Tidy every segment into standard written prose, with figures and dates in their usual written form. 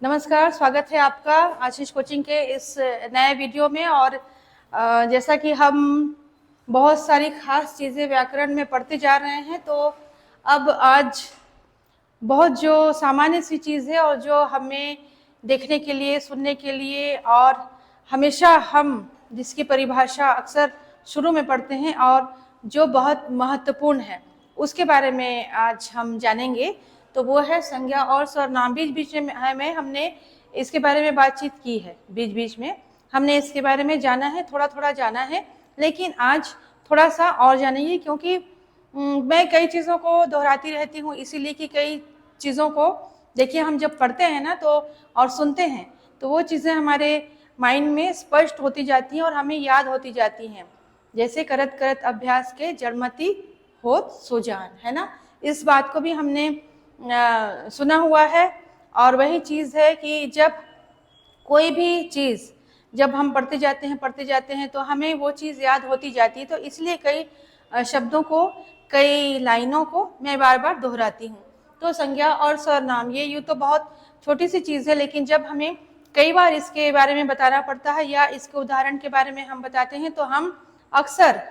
नमस्कार, स्वागत है आपका आशीष कोचिंग के इस नए वीडियो में। और जैसा कि हम बहुत सारी खास चीज़ें व्याकरण में पढ़ते जा रहे हैं, तो अब आज बहुत जो सामान्य सी चीज़ है और जो हमें देखने के लिए, सुनने के लिए, और हमेशा हम जिसकी परिभाषा अक्सर शुरू में पढ़ते हैं और जो बहुत महत्वपूर्ण है, उसके बारे में आज हम जानेंगे। तो वो है संज्ञा और सर्वनाम। बीच बीच में हमने इसके बारे में बातचीत की है, बीच बीच में हमने इसके बारे में जाना है, थोड़ा थोड़ा जाना है, लेकिन आज थोड़ा सा और जानेंगे, क्योंकि मैं कई चीज़ों को दोहराती रहती हूँ, इसीलिए कि कई चीज़ों को देखिए हम जब पढ़ते हैं ना तो और सुनते हैं तो वो चीज़ें हमारे माइंड में स्पष्ट होती जाती हैं और हमें याद होती जाती हैं। जैसे करत करत अभ्यास के जड़मति होत सुजान, है ना। इस बात को भी हमने सुना हुआ है। और वही चीज़ है कि जब कोई भी चीज़ जब हम पढ़ते जाते हैं तो हमें वो चीज़ याद होती जाती है। तो इसलिए कई शब्दों को, कई लाइनों को मैं बार बार दोहराती हूँ। तो संज्ञा और सर्वनाम, ये यूँ तो बहुत छोटी सी चीज़ है, लेकिन जब हमें कई बार इसके बारे में बताना पड़ता है या इसके उदाहरण के बारे में हम बताते हैं तो हम अक्सर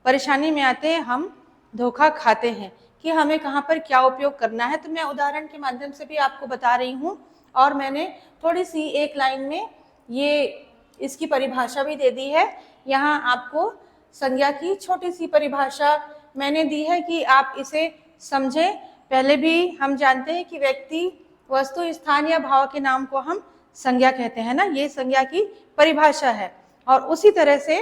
परेशानी में आते हैं, हम धोखा खाते हैं कि हमें कहाँ पर क्या उपयोग करना है। तो मैं उदाहरण के माध्यम से भी आपको बता रही हूँ, और मैंने थोड़ी सी एक लाइन में ये इसकी परिभाषा भी दे दी है। यहाँ आपको संज्ञा की छोटी सी परिभाषा मैंने दी है कि आप इसे समझें। पहले भी हम जानते हैं कि व्यक्ति, वस्तु, स्थान या भाव के नाम को हम संज्ञा कहते हैं ना, ये संज्ञा की परिभाषा है। और उसी तरह से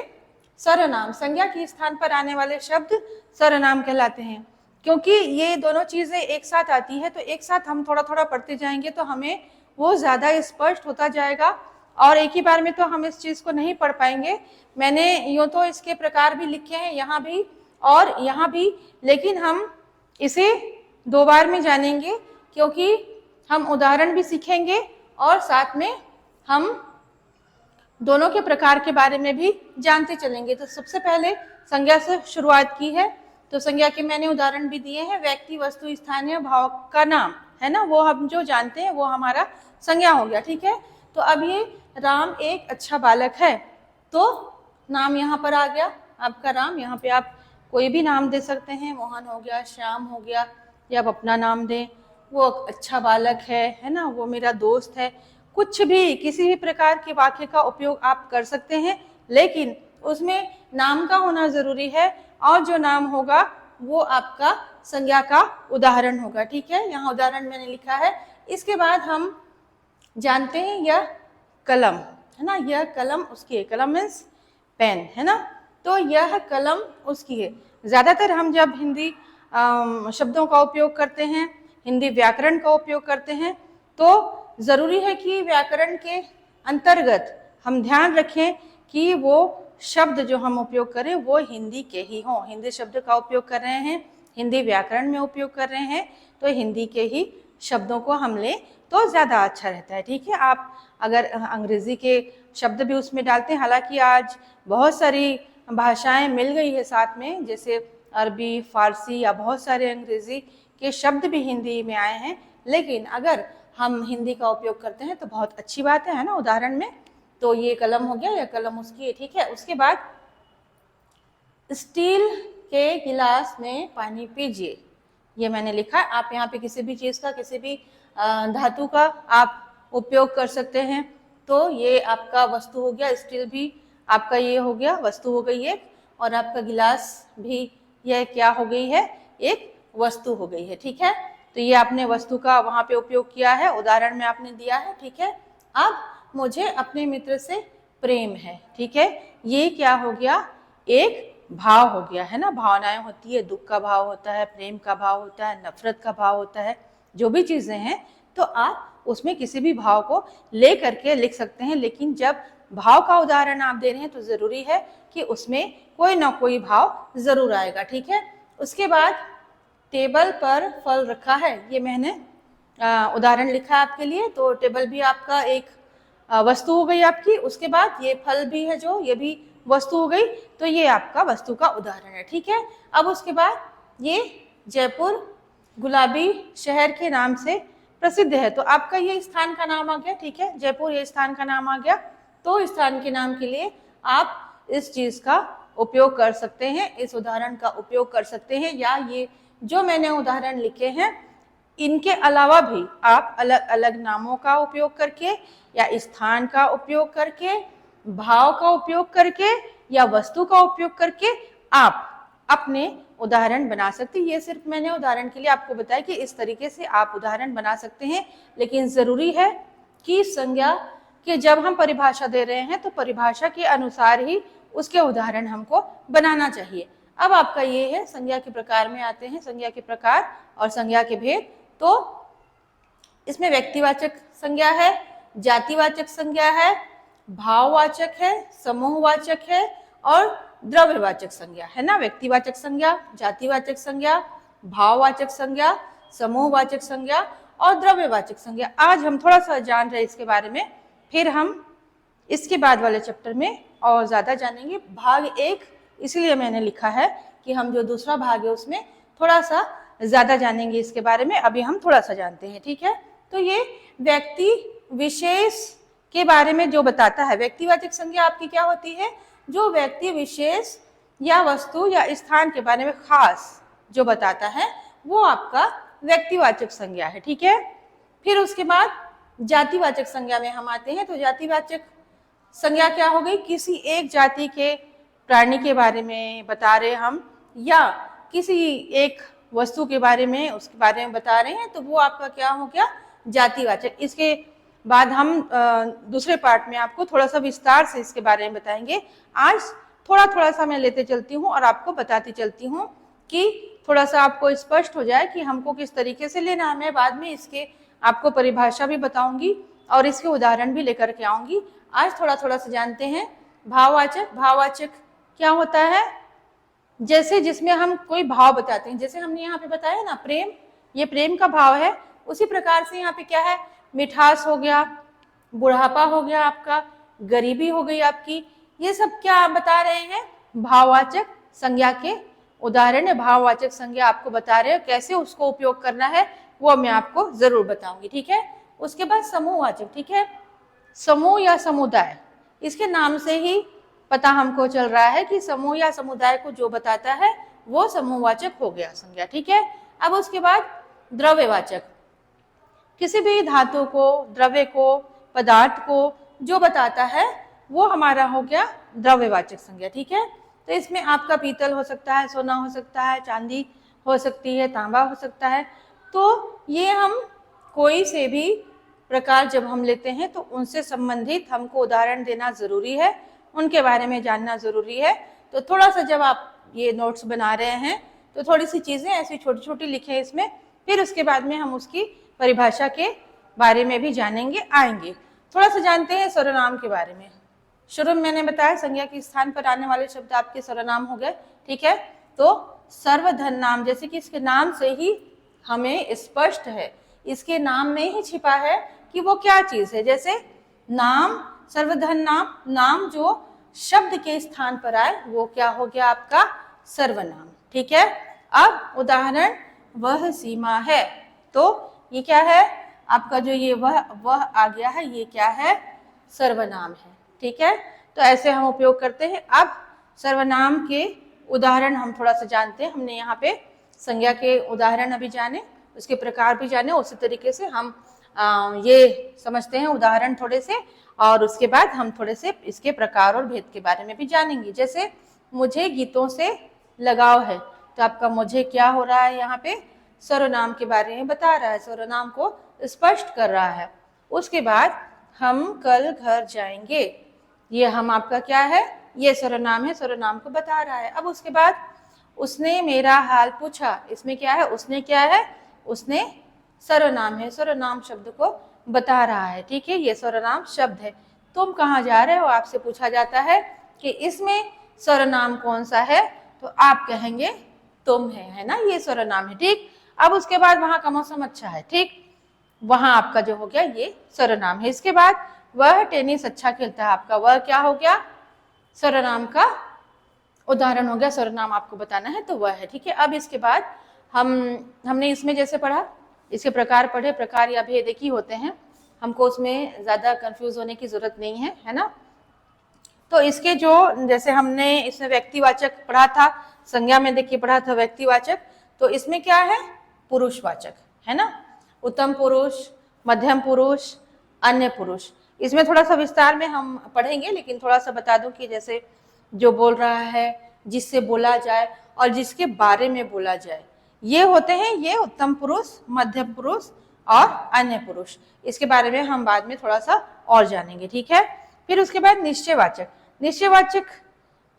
सर्वनाम, संज्ञा के स्थान पर आने वाले शब्द सर्वनाम कहलाते हैं। क्योंकि ये दोनों चीज़ें एक साथ आती है तो एक साथ हम थोड़ा थोड़ा पढ़ते जाएंगे तो हमें वो ज़्यादा स्पष्ट होता जाएगा, और एक ही बार में तो हम इस चीज़ को नहीं पढ़ पाएंगे। मैंने यूँ तो इसके प्रकार भी लिखे हैं यहाँ भी और यहाँ भी, लेकिन हम इसे 2 बार में जानेंगे, क्योंकि हम उदाहरण भी सीखेंगे और साथ में हम दोनों के प्रकार के बारे में भी जानते चलेंगे। तो सबसे पहले संज्ञा से शुरुआत की है, तो संज्ञा के मैंने उदाहरण भी दिए हैं। व्यक्ति, वस्तु, स्थान या भाव का नाम, है ना, वो हम जो जानते हैं वो हमारा संज्ञा हो गया। ठीक है, तो अब ये राम एक अच्छा बालक है, तो नाम यहाँ पर आ गया आपका राम। यहाँ पे आप कोई भी नाम दे सकते हैं, मोहन हो गया, श्याम हो गया, या आप अपना नाम दें। वो अच्छा बालक है ना, वो मेरा दोस्त है। कुछ भी, किसी भी प्रकार के वाक्य का उपयोग आप कर सकते हैं, लेकिन उसमें नाम का होना जरूरी है, और जो नाम होगा वो आपका संज्ञा का उदाहरण होगा। ठीक है, यहाँ उदाहरण मैंने लिखा है। इसके बाद हम जानते हैं यह कलम, है ना, यह कलम उसकी है। कलम मीन्स पेन, है ना, तो यह कलम उसकी है। ज़्यादातर हम जब हिंदी शब्दों का उपयोग करते हैं, हिंदी व्याकरण का उपयोग करते हैं, तो ज़रूरी है कि व्याकरण के अंतर्गत हम ध्यान रखें कि वो शब्द जो हम उपयोग करें वो हिंदी के ही हों। हिंदी शब्द का उपयोग कर रहे हैं, हिंदी व्याकरण में उपयोग कर रहे हैं, तो हिंदी के ही शब्दों को हम लें तो ज़्यादा अच्छा रहता है। ठीक है, आप अगर अंग्रेज़ी के शब्द भी उसमें डालते हैं, हालांकि आज बहुत सारी भाषाएं मिल गई है साथ में, जैसे अरबी, फारसी, या बहुत सारे अंग्रेज़ी के शब्द भी हिंदी में आए हैं, लेकिन अगर हम हिंदी का उपयोग करते हैं तो बहुत अच्छी बात है ना। उदाहरण में तो ये कलम हो गया, या कलम उसकी है। ठीक है, उसके बाद स्टील के गिलास में पानी पीजिए, ये मैंने लिखा। आप यहाँ पे किसी भी चीज़ का, किसी भी धातु का आप उपयोग कर सकते हैं। तो ये आपका वस्तु हो गया, स्टील भी आपका ये हो गया, वस्तु हो गई एक, और आपका गिलास भी यह क्या हो गई है, एक वस्तु हो गई है। ठीक है, तो ये आपने वस्तु का वहाँ पे उपयोग किया है, उदाहरण में आपने दिया है। ठीक है, अब मुझे अपने मित्र से प्रेम है। ठीक है, ये क्या हो गया, एक भाव हो गया, है ना। भावनाएं होती है, दुख का भाव होता है, प्रेम का भाव होता है, नफरत का भाव होता है, जो भी चीज़ें हैं, तो आप उसमें किसी भी भाव को ले करके लिख सकते हैं। लेकिन जब भाव का उदाहरण आप दे रहे हैं तो ज़रूरी है कि उसमें कोई ना कोई भाव ज़रूर आएगा। ठीक है, उसके बाद टेबल पर फल रखा है, ये मैंने उदाहरण लिखा है आपके लिए। तो टेबल भी आपका एक वस्तु हो गई आपकी। उसके बाद ये फल भी है जो, ये भी वस्तु हो गई, तो ये आपका वस्तु का उदाहरण है। ठीक है, अब उसके बाद ये जयपुर गुलाबी शहर के नाम से प्रसिद्ध है। तो आपका ये स्थान का नाम आ गया, ठीक है, जयपुर ये स्थान का नाम आ गया। तो स्थान के नाम के लिए आप इस चीज का उपयोग कर सकते हैं, इस उदाहरण का उपयोग कर सकते हैं, या ये जो मैंने उदाहरण लिखे हैं इनके अलावा भी आप अलग अलग नामों का उपयोग करके या स्थान का उपयोग करके, भाव का उपयोग करके या वस्तु का उपयोग करके आप अपने उदाहरण बना सकते हैं। ये सिर्फ मैंने उदाहरण के लिए आपको बताया कि इस तरीके से आप उदाहरण बना सकते हैं, लेकिन जरूरी है कि संज्ञा के जब हम परिभाषा दे रहे हैं तो परिभाषा के अनुसार ही उसके उदाहरण हमको बनाना चाहिए। अब आपका ये है, संज्ञा के प्रकार में आते हैं, संज्ञा के प्रकार और संज्ञा के भेद। तो इसमें व्यक्तिवाचक संज्ञा है, जातिवाचक संज्ञा है, भाववाचक है, समूहवाचक है और द्रव्यवाचक संज्ञा है ना। व्यक्तिवाचक संज्ञा, जातिवाचक संज्ञा, भाववाचक संज्ञा, समूहवाचक संज्ञा और द्रव्यवाचक संज्ञा। आज हम थोड़ा सा जान रहे हैं इसके बारे में, फिर हम इसके बाद वाले चैप्टर में और ज्यादा जानेंगे। भाग 1 इसलिए मैंने लिखा है कि हम जो दूसरा भाग है उसमें थोड़ा सा ज्यादा जानेंगे इसके बारे में, अभी हम थोड़ा सा जानते हैं, ठीक है। तो ये व्यक्ति विशेष के बारे में जो बताता है, व्यक्तिवाचक संज्ञा आपकी क्या होती है, जो व्यक्ति विशेष या वस्तु या स्थान के बारे में खास जो बताता है वो आपका व्यक्तिवाचक संज्ञा है, ठीक है। फिर उसके बाद जातिवाचक संज्ञा में हम आते हैं। तो जातिवाचक संज्ञा क्या हो गई, किसी एक जाति के प्राणी के बारे में बता रहे हम या किसी एक वस्तु के बारे में, उसके बारे में बता रहे हैं, तो वो आपका क्या हो गया, जातिवाचक। इसके बाद हम दूसरे पार्ट में आपको थोड़ा सा विस्तार से इसके बारे में बताएंगे। आज थोड़ा थोड़ा सा मैं लेते चलती हूँ और आपको बताती चलती हूँ कि थोड़ा सा आपको स्पष्ट हो जाए कि हमको किस तरीके से लेना है। मैं बाद में इसके आपको परिभाषा भी बताऊंगी और इसके उदाहरण भी लेकर के आऊंगी। आज थोड़ा थोड़ा सा जानते हैं। भाववाचक, भाववाचक क्या होता है, जैसे जिसमें हम कोई भाव बताते हैं, जैसे हमने यहाँ पे बताया ना प्रेम, ये प्रेम का भाव है, उसी प्रकार से यहाँ पे क्या है, मिठास हो गया, बुढ़ापा हो गया आपका, गरीबी हो गई आपकी, ये सब क्या आप बता रहे हैं, भाववाचक संज्ञा के उदाहरण है। भाववाचक संज्ञा आपको बता रहे हो, कैसे उसको उपयोग करना है वो मैं आपको जरूर बताऊंगी, ठीक है। उसके बाद समूहवाचक, ठीक है, समूह या समुदाय, इसके नाम से ही पता हमको चल रहा है कि समूह या समुदाय को जो बताता है वो समूहवाचक हो गया संज्ञा, ठीक है। अब उसके बाद द्रव्यवाचक, किसी भी धातु को, द्रव्य को, पदार्थ को जो बताता है वो हमारा हो गया द्रव्यवाचक संज्ञा, ठीक है। तो इसमें आपका पीतल हो सकता है, सोना हो सकता है, चांदी हो सकती है, तांबा हो सकता है। तो ये हम कोई से भी प्रकार जब हम लेते हैं तो उनसे संबंधित हमको उदाहरण देना जरूरी है, उनके बारे में जानना जरूरी है। तो थोड़ा सा जब आप ये नोट्स बना रहे हैं तो थोड़ी सी चीजें ऐसी छोटी छोटी लिखें इसमें, फिर उसके बाद में हम उसकी परिभाषा के बारे में भी जानेंगे, आएंगे। थोड़ा सा जानते हैं सर्वनाम के बारे में। शुरू में मैंने बताया संज्ञा के स्थान पर आने वाले शब्द आपके सर्वनाम हो गए, ठीक है। तो सर्वधन नाम, जैसे कि इसके नाम से ही हमें स्पष्ट है, इसके नाम में ही छिपा है कि वो क्या चीज है। जैसे नाम, सर्वधन नाम, नाम जो शब्द के स्थान पर आए वो क्या हो गया आपका सर्वनाम, ठीक है। अब उदाहरण, वह सीमा है, तो ये क्या है आपका, जो ये वह आ गया है, ये क्या है, सर्वनाम है, ठीक है। तो ऐसे हम उपयोग करते हैं। अब सर्वनाम के उदाहरण हम थोड़ा सा जानते हैं। हमने यहाँ पे संज्ञा के उदाहरण अभी जाने, उसके प्रकार भी जाने, उसी तरीके से हम ये समझते हैं उदाहरण थोड़े से, और उसके बाद हम थोड़े से इसके प्रकार और भेद के बारे में भी जानेंगे। जैसे मुझे गीतों से लगाव है, तो आपका मुझे क्या हो रहा है, यहाँ पे सर्वनाम के बारे में बता रहा है, सर्वनाम को स्पष्ट कर रहा है। उसके बाद हम कल घर जाएंगे, ये हम आपका क्या है, ये सर्वनाम है, सर्वनाम को बता रहा है। अब उसके बाद उसने मेरा हाल पूछा, इसमें क्या है, उसने क्या है, उसने सर्वनाम है, सर्वनाम शब्द को बता रहा है, ठीक है, ये सर्वनाम शब्द है। तुम कहाँ जा रहे हो, आपसे पूछा जाता है कि इसमें सर्वनाम कौन सा है, तो आप कहेंगे तुम है ना, ये सर्वनाम है, ठीक। अब उसके बाद वहां का मौसम अच्छा है, ठीक, वहां आपका जो हो गया ये सर्वनाम है। इसके बाद वह टेनिस अच्छा खेलता है, आपका वह क्या हो गया, सर्वनाम का उदाहरण हो गया, सर्वनाम आपको बताना है तो वह है, ठीक है। अब इसके बाद हमने इसमें जैसे पढ़ा इसके प्रकार पढ़े, प्रकार या भेद एक ही होते हैं, हमको उसमें ज़्यादा कंफ्यूज होने की ज़रूरत नहीं है ना। तो इसके जो जैसे हमने इसमें व्यक्तिवाचक पढ़ा था, संज्ञा में देखिए पढ़ा था व्यक्तिवाचक, तो इसमें क्या है, पुरुषवाचक है ना, उत्तम पुरुष, मध्यम पुरुष, अन्य पुरुष। इसमें थोड़ा सा विस्तार में हम पढ़ेंगे, लेकिन थोड़ा सा बता दूं कि जैसे जो बोल रहा है, जिससे बोला जाए और जिसके बारे में बोला जाए, ये होते हैं ये उत्तम पुरुष, मध्यम पुरुष और अन्य पुरुष। इसके बारे में हम बाद में थोड़ा सा और जानेंगे, ठीक है। फिर उसके बाद निश्चयवाचक। निश्चयवाचक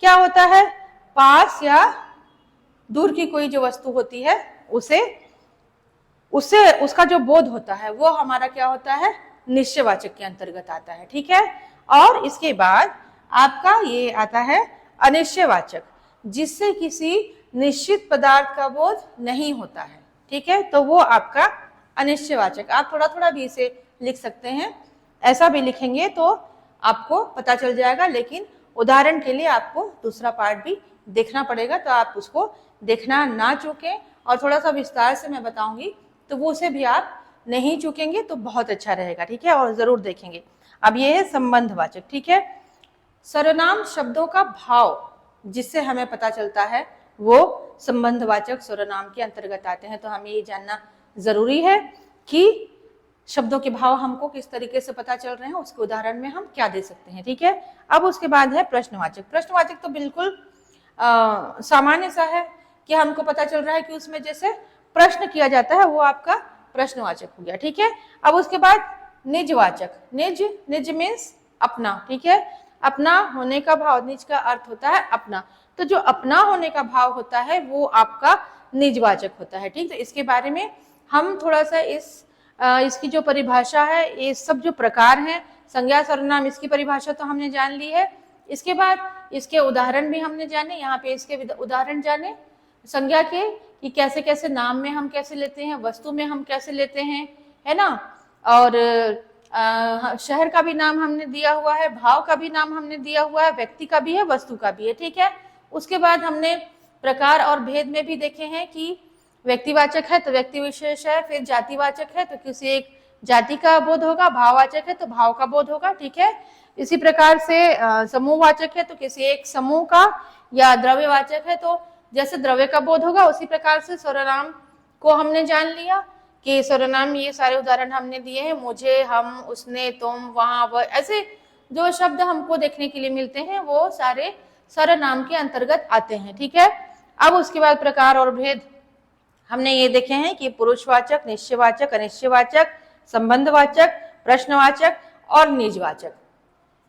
क्या होता है, पास या दूर की कोई जो वस्तु होती है उससे उसका जो बोध होता है वो हमारा क्या होता है, निश्चयवाचक के अंतर्गत आता है, ठीक है। और इसके बाद आपका ये आता है अनिश्चयवाचक, जिससे किसी निश्चित पदार्थ का बोध नहीं होता है, ठीक है, तो वो आपका अनिश्चयवाचक। आप थोड़ा थोड़ा भी इसे लिख सकते हैं, ऐसा भी लिखेंगे तो आपको पता चल जाएगा, लेकिन उदाहरण के लिए आपको दूसरा पार्ट भी देखना पड़ेगा, तो आप उसको देखना ना चूकें, और थोड़ा सा विस्तार से मैं बताऊंगी तो वो उसे भी आप नहीं चूकेंगे तो बहुत अच्छा रहेगा, ठीक है, और जरूर देखेंगे। अब ये है संबंधवाचक, ठीक है। सर्वनाम शब्दों का भाव जिससे हमें पता चलता है वो संबंधवाचक सर्वनाम के अंतर्गत आते हैं। तो हमें ये जानना जरूरी है कि शब्दों के भाव हमको किस तरीके से पता चल रहे हैं, उसके उदाहरण में हम क्या दे सकते हैं, ठीक है। अब उसके बाद है प्रश्नवाचक। प्रश्नवाचक तो बिल्कुल सामान्य सा है कि हमको पता चल रहा है कि उसमें जैसे प्रश्न किया जाता है, वो आपका प्रश्नवाचक हो गया, ठीक है। अब उसके बाद निजवाचक। निज मीन्स अपना, ठीक है, अपना होने का भाव, निज का अर्थ होता है अपना, तो जो अपना होने का भाव होता है वो आपका निजवाचक होता है, ठीक। तो इसके बारे में हम थोड़ा सा इसकी जो परिभाषा है, ये सब जो प्रकार हैं, संज्ञा सर्वनाम, इसकी परिभाषा तो हमने जान ली है। इसके बाद इसके उदाहरण भी हमने जाने, यहाँ पे इसके उदाहरण जाने संज्ञा के, कि कैसे कैसे नाम में हम कैसे लेते हैं, वस्तु में हम कैसे लेते हैं, है ना, और शहर का भी नाम हमने दिया हुआ है, भाव का भी नाम हमने दिया हुआ है, व्यक्ति का भी है, वस्तु का भी है, ठीक है। उसके बाद हमने प्रकार और भेद में भी देखे हैं कि व्यक्तिवाचक है तो व्यक्ति विशेष है, फिर जातिवाचक है तो किसी एक जाति का बोध होगा, भाववाचक है तो भाव का बोध होगा, ठीक है। इसी प्रकार से समूहवाचक है तो किसी एक समूह का, या द्रव्यवाचक है तो जैसे द्रव्य का बोध होगा, उसी प्रकार से सर्वनाम को हमने जान लिया कि सर्वनाम, ये सारे उदाहरण हमने दिए हैं, मुझे, हम, उसने, तुम, वहां, वह, ऐसे जो शब्द हमको देखने के लिए मिलते हैं वो सारे सर्वनाम के अंतर्गत आते हैं, ठीक है। अब उसके बाद प्रकार और भेद हमने ये देखे हैं कि पुरुषवाचक, निश्चयवाचक, अनिश्चयवाचक, संबंधवाचक, प्रश्नवाचक और निजवाचक।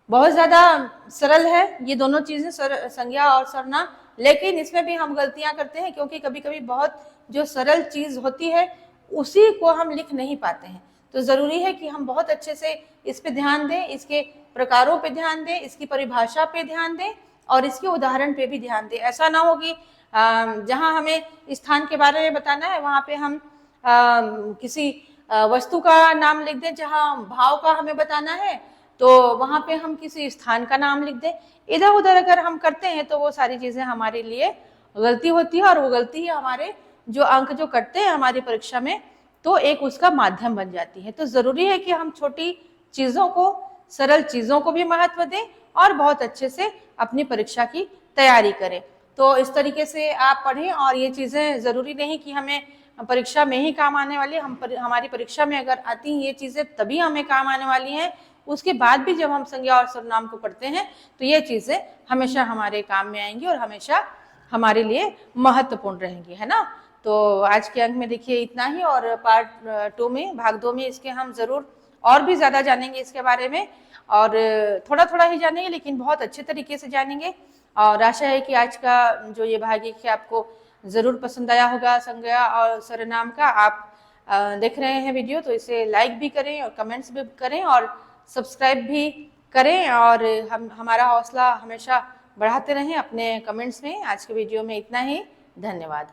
बहुत ज्यादा सरल है ये दोनों चीजें, संज्ञा और सर्वनाम, लेकिन इसमें भी हम गलतियां करते हैं, क्योंकि कभी कभी बहुत जो सरल चीज होती है उसी को हम लिख नहीं पाते हैं। तो जरूरी है कि हम बहुत अच्छे से इस पे ध्यान दें, इसके प्रकारों पे ध्यान दें, इसकी परिभाषा पे ध्यान दें और इसके उदाहरण पे भी ध्यान दें। ऐसा ना हो कि जहां हमें स्थान के बारे में बताना है वहां पे हम किसी वस्तु का नाम लिख दें, जहां भाव का हमें बताना है तो वहां पे हम किसी स्थान का नाम लिख दें। इधर उधर अगर हम करते हैं तो वो सारी चीजें हमारे लिए गलती होती है, और वो गलती ही हमारे जो अंक जो कटते हैं हमारी परीक्षा में, तो एक उसका माध्यम बन जाती है। तो जरूरी है कि हम छोटी चीजों को, सरल चीजों को भी महत्व दें और बहुत अच्छे से अपनी परीक्षा की तैयारी करें। तो इस तरीके से आप पढ़ें, और ये चीजें जरूरी नहीं कि हमें परीक्षा में ही काम आने वाली, हमारी परीक्षा में अगर आती हैं ये चीजें तभी हमें काम आने वाली हैं, उसके बाद भी जब हम संज्ञा और सर्वनाम को पढ़ते हैं तो ये चीजें हमेशा हमारे काम में आएंगी और हमेशा हमारे लिए महत्वपूर्ण रहेंगी, है ना। तो आज के अंक में देखिए इतना ही, और पार्ट 2 में, भाग 2 में इसके हम जरूर और भी ज्यादा जानेंगे इसके बारे में, और थोड़ा थोड़ा ही जानेंगे लेकिन बहुत अच्छे तरीके से जानेंगे। और आशा है कि आज का जो ये भाग है आपको जरूर पसंद आया होगा, संज्ञा और सर्वनाम का। आप देख रहे हैं वीडियो तो इसे लाइक भी करें और कमेंट्स भी करें और सब्सक्राइब भी करें, और हमारा हौसला हमेशा बढ़ाते रहें अपने कमेंट्स में। आज के वीडियो में इतना ही, धन्यवाद।